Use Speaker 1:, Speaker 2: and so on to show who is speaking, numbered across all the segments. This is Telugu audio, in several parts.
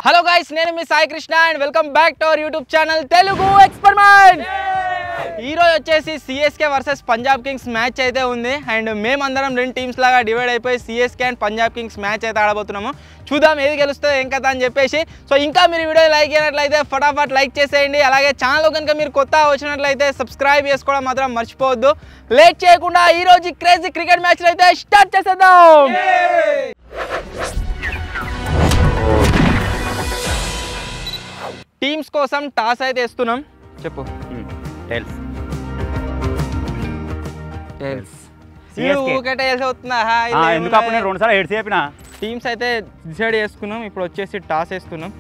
Speaker 1: హలో గైస్, నేను మీ Sai Krishna and welcome back to our YouTube channel Telugu experiment. ఈ రోజు వచ్చేసి CSK versus Punjab kings match అయితే ఉంది అండ్ మేమందరం రెండు టీమ్స్ లాగా డివైడ్ అయిపోయి CSK and Punjab kings match అయితే ఆడబోతున్నాము. చూద్దాం ఏది గెలుస్తుందో ఏం కదా అని చెప్పేసి. సో ఇంకా మీరు వీడియో లైక్ చేయనట్లయితే ఫటాఫట్ లైక్ చేసేయండి. అలాగే ఛానల్ కనుక మీరు కొత్త వచ్చినట్లయితే సబ్స్క్రైబ్ చేసుకోవడం మాత్రం మర్చిపోవద్దు. లేట్ చేయకుండా ఈ రోజు క్రేజీ క్రికెట్ మ్యాచ్ అయితే స్టార్ట్ చేసేద్దాం. టీమ్స్ కోసం టాస్ అయితే వేస్తున్నాం. చెప్పు.
Speaker 2: టైల్స్ ఎందుకు అప్పుడు నేను 2 సార్లు హెడ్స్ చెప్పిన.
Speaker 1: టీమ్స్ అయితే డిసైడ్ చేసుకున్నాం. ఇప్పుడు వచ్చేసి టాస్ వేస్తున్నాం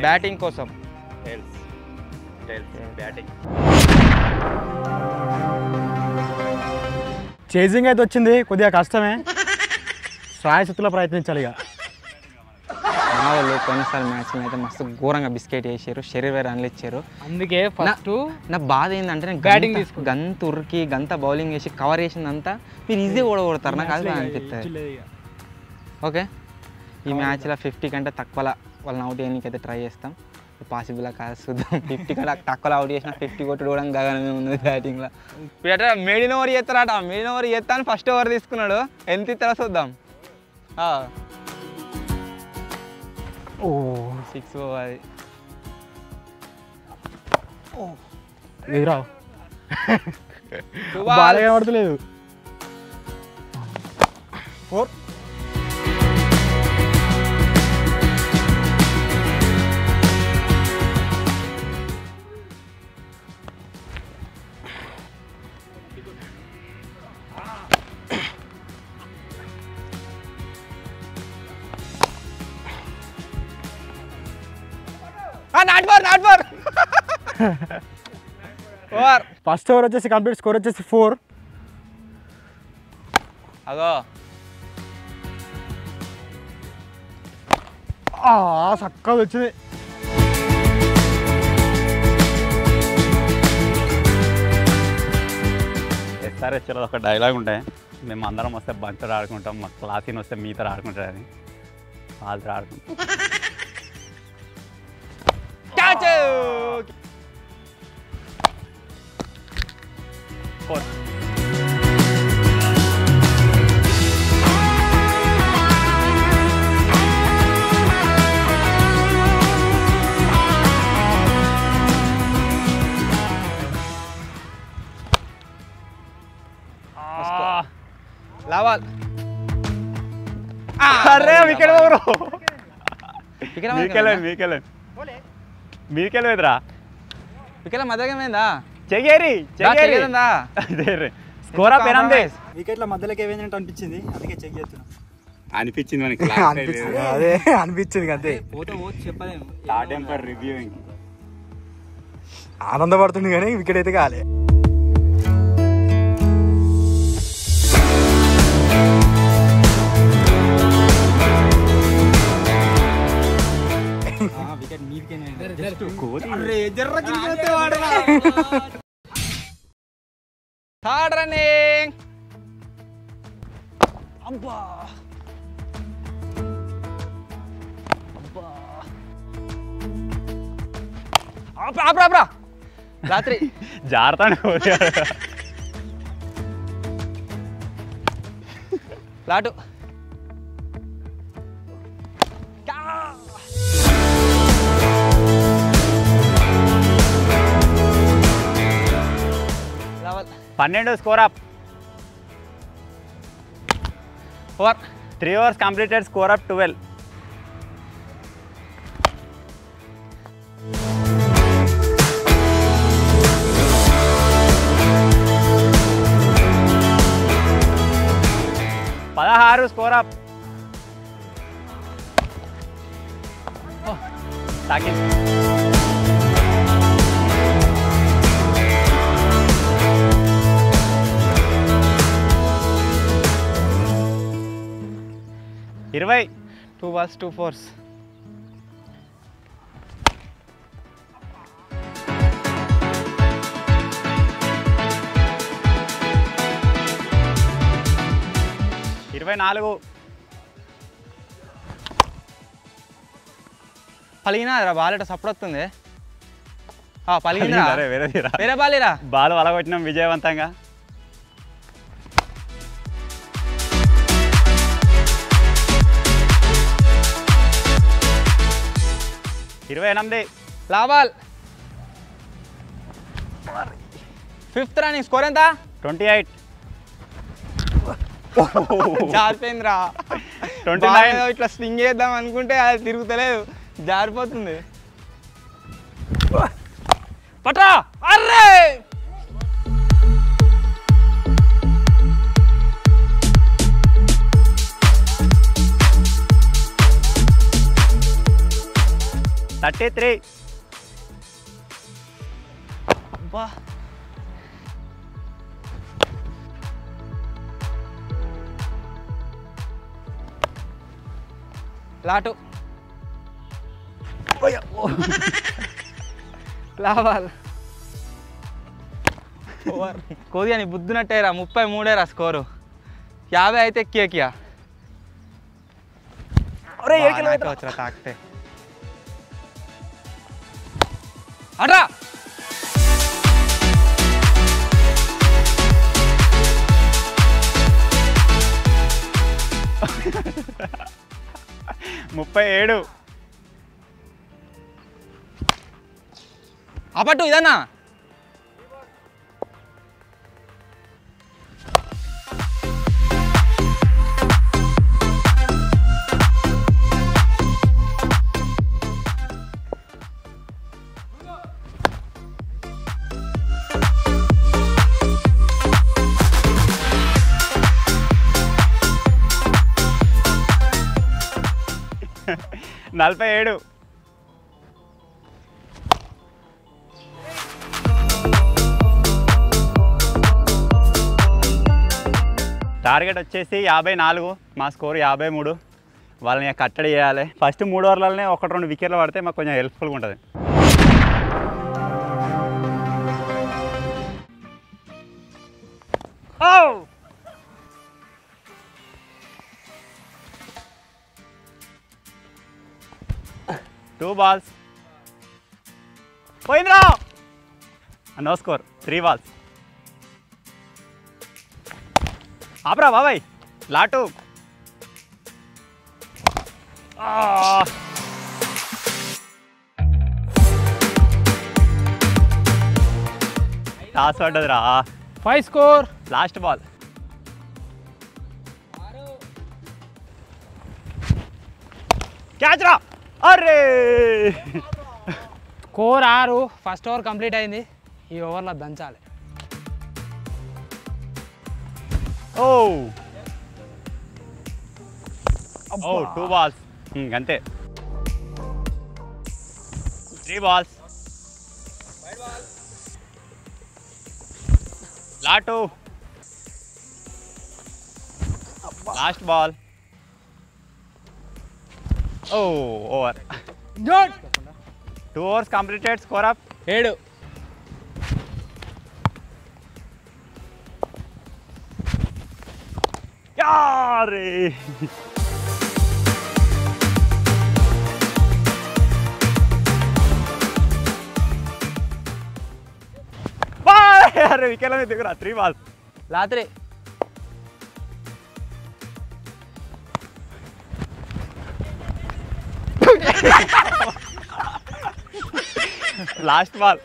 Speaker 1: బ్యాటింగ్ కోసం.
Speaker 3: చేజింగ్ అయితే వచ్చింది, కొద్దిగా కష్టమే. శ్రాయశక్తిలో ప్రయత్నించాలి. ఇక
Speaker 1: మా వాళ్ళు కొన్నిసార్లు మ్యాచ్ అయితే మస్తు ఘోరంగా బిస్కెట్ వేసారు, శరీర రన్లు ఇచ్చారు.
Speaker 4: అందుకే ఫస్ట్
Speaker 1: నా బాధ ఏంటంటే నేను బ్యాటింగ్ తీసుకు గంత ఉరికి గంత బౌలింగ్ వేసి కవర్ చేసిందంతా మీరు ఈజీ ఓడగొడతారు. నాకు అది అనిపిస్తుంది. ఓకే, ఈ మ్యాచ్లో 50 కంటే తక్కువలా వాళ్ళని అవుట్ చేయడానికి అయితే ట్రై చేస్తాం. పాసిబుల్ కాదు, చూద్దాం. 50 కంటే తక్కువలో అవుట్ చేసిన 50 కొట్టుకోవడం గగనమే ఉంది బ్యాటింగ్లో. ఇప్పుడు మిడిల్ ఓవర్ చేస్తారట. మిడిల్ ఓవర్ చేస్తాను ఫస్ట్ ఓవర్ తీసుకున్నాడు. ఎంత ఇస్తారో చూద్దాం. 6 అది
Speaker 3: ఎదురావు బాగా కనబడతలేదు. 4 ఫస్ట్ ఓవర్ వచ్చేసి కంప్లీట్ స్కోర్ వచ్చేసి 4.
Speaker 1: అగో
Speaker 3: చక్కగా వచ్చింది.
Speaker 2: ఎస్ఆర్హెచ్లో ఒక డైలాగ్ ఉంటాయి, మేము అందరం వస్తే బంచర్ ఆడుకుంటాం, మా క్లాసీని వస్తే మీతో ఆడుకుంటారని. వాళ్ళతో ఆడుకుంటాం.
Speaker 1: లావాల్.
Speaker 2: అరే వికెట్ ఎవరు? మీకెళ్ళేదిరా.
Speaker 1: వికెట్ మధ్యమేందా?
Speaker 2: చెయ్యేరి స్కోర్ అప్ ఏనంది.
Speaker 3: వికెట్ల మధ్యలోకి ఏమైందంటే అనిపించింది, అందుకే చెక్ చేస్తున్నాం.
Speaker 2: అనిపించింది
Speaker 3: అదే అనిపించింది అంతే. ఆనందపడుతుంది కానీ వికెట్ అయితే కాలే.
Speaker 1: Third running. అబ్బా అబ్బా రాత్రి
Speaker 2: జాగ్రత్త.
Speaker 1: Lot level
Speaker 2: 12 score up.
Speaker 1: 4
Speaker 2: 3 overs completed, score up 12. Score up. తాకింది. ఇరవై
Speaker 1: 2 balls 2 fours. పలిగినా రా బాల్ సపోర్ట్ వస్తుంది. పలిగిందిరా. వేరే బాలేరా.
Speaker 2: బాల్ వలగొట్టినాం విజయవంతంగా. 28
Speaker 1: లాబాల్. 5th running. స్కోర్ ఎంత?
Speaker 2: 28.
Speaker 1: జారిపోయిందిరా.
Speaker 2: 29.
Speaker 1: ఇట్లా స్వింగ్ చేద్దాం అనుకుంటే అది తిరుగుతలేదు, జారిపోతుంది. పట్రా. అర్రే
Speaker 2: $33.
Speaker 1: అబ్బా. లాటు. లాబాల్. కొద్దిగా నీ బుద్ధినట్టేరా. 33 స్కోరు. 50 అయితే ఎక్కియా. వచ్చరా తాకితే అట్రా.
Speaker 2: $37.
Speaker 1: అపట్టు ఇదన్నా.
Speaker 2: $47. టార్గెట్ వచ్చేసి 54. మా స్కోర్ 53. వాళ్ళని కట్టడి చేయాలి. ఫస్ట్ 3 ఓవర్లనే 1-2 వికెట్లు పడితే మాకు కొంచెం హెల్ప్ఫుల్గా ఉంటుంది. Two balls. పోయింద్రా. No score. 3 balls. ఆపరా బాబాయ్. లాటు. టాస్ పడ్డదిరా.
Speaker 1: 5 స్కోర్.
Speaker 2: Last ball. క్యాచ్ రా. అరే
Speaker 4: స్కోర్ 6. ఫస్ట్ ఓవర్ కంప్లీట్ అయింది. ఈ ఓవర్లో దంచాలి.
Speaker 2: ఓ 2 balls. అంతే. 3 balls. Lot. Last ball. Over.
Speaker 4: Good.
Speaker 2: 2 overs completed. Score up
Speaker 1: 7.
Speaker 2: యారే. అరే వికెట్ల మీద దిగురా. 3 balls.
Speaker 1: రాత్రి
Speaker 2: లాస్ట్ బాల్.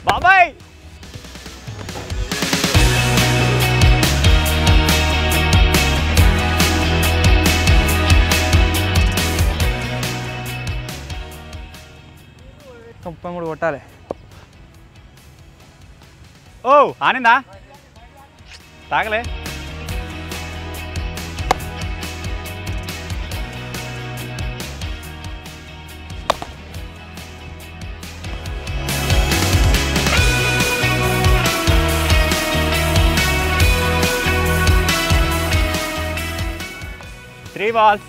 Speaker 2: బాబాయ్.
Speaker 1: మూడు కొట్టాలి.
Speaker 2: ఓ ఆనిందా. తాగలే. Three balls.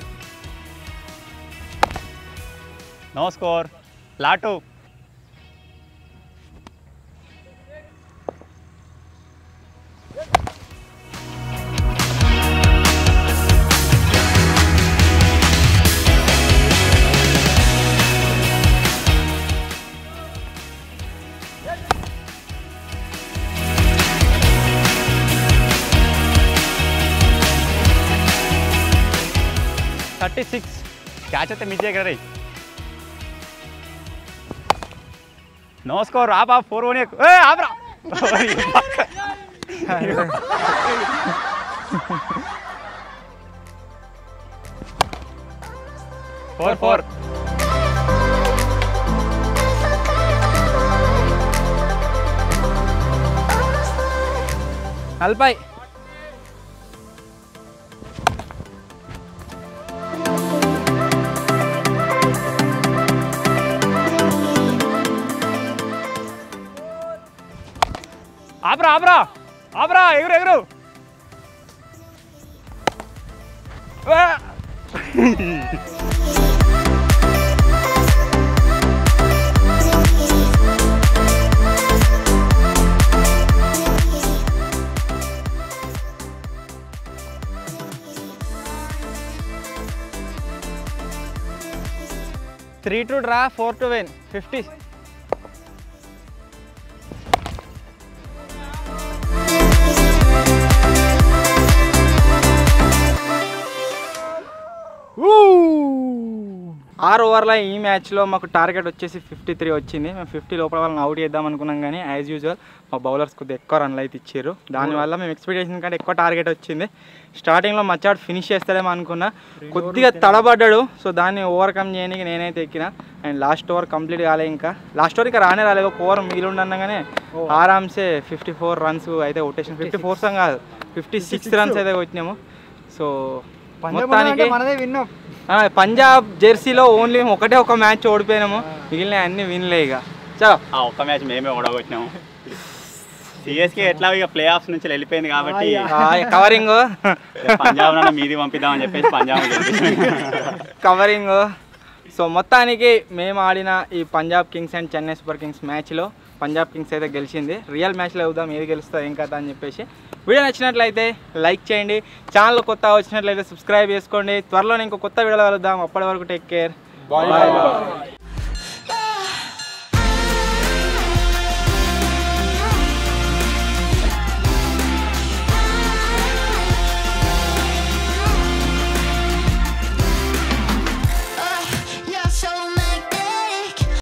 Speaker 2: No score. Latu.
Speaker 1: 46.
Speaker 2: Catch అయితే మిస్ చేయగలరా నో స్కోర్ ఆపా 4-1 ఆపరా 4-4
Speaker 1: 40.
Speaker 2: ఆపరా ఎగురు
Speaker 1: Three to draw, 4 to win. 50. ఆరు ఓవర్ల ఈ మ్యాచ్లో మాకు టార్గెట్ వచ్చేసి 53 వచ్చింది. మేము 50 లోపల వాళ్ళని అవుట్ చేద్దాం అనుకున్నాం, కానీ యాజ్ యూజువల్ మా బౌలర్స్ కొద్దిగా ఎక్కువ రన్లు అయితే ఇచ్చారు. దానివల్ల మేము ఎక్స్పెక్టేషన్ కంటే ఎక్కువ టార్గెట్ వచ్చింది. స్టార్టింగ్లో మచ్చాడు ఫినిష్ చేస్తారేమో అనుకున్నా, కొద్దిగా తడబడ్డాడు. సో దాన్ని ఓవర్కమ్ చేయడానికి నేనైతే ఎక్కిన. అండ్ లాస్ట్ ఓవర్ కంప్లీట్ కాలే, ఇంకా లాస్ట్ ఓవర్ ఇంకా రాలేదు. ఒక ఓవర్ మిగిలి ఉండగానే ఆరామ్సే 54 రన్స్ అయితే కొట్టేసాం. 54 కాదు, 56 రన్స్ అయితే కొట్టినాము. సో మొత్తానికి పంజాబ్ జెర్సీలో ఓన్లీ ఒక మ్యాచ్ ఓడిపోయినాము, మిగిలిన అన్ని విన్లే. ఇక చలో
Speaker 2: ఒక్క మ్యాచ్ మేమే ఓడగొట్టినాము. సిఎస్కే ఎట్లా ఇక ప్లే ఆఫ్స్ నుంచి వెళ్ళిపోయింది కాబట్టి
Speaker 1: కవరింగ్
Speaker 2: పంజాబ్ మీది పంపిద్దామని చెప్పేసి పంజాబ్
Speaker 1: కవరింగ్. సో మొత్తానికి మేము ఆడిన ఈ Punjab Kings and Chennai super Kings మ్యాచ్లో పంజాబ్ కింగ్స్ అయితే గెలిచింది. రియల్ మ్యాచ్లో అవుదాం ఏది గెలుస్తుంది ఏం కదా అని చెప్పేసి. వీడియో నచ్చినట్లయితే లైక్ చేయండి, ఛానల్ కొత్త వచ్చినట్లయితే సబ్స్క్రైబ్ చేసుకోండి. త్వరలో ఇంకో కొత్త వీడియోలో కలుద్దాం. అప్పటి వరకు టేక్ కేర్, బాయ్.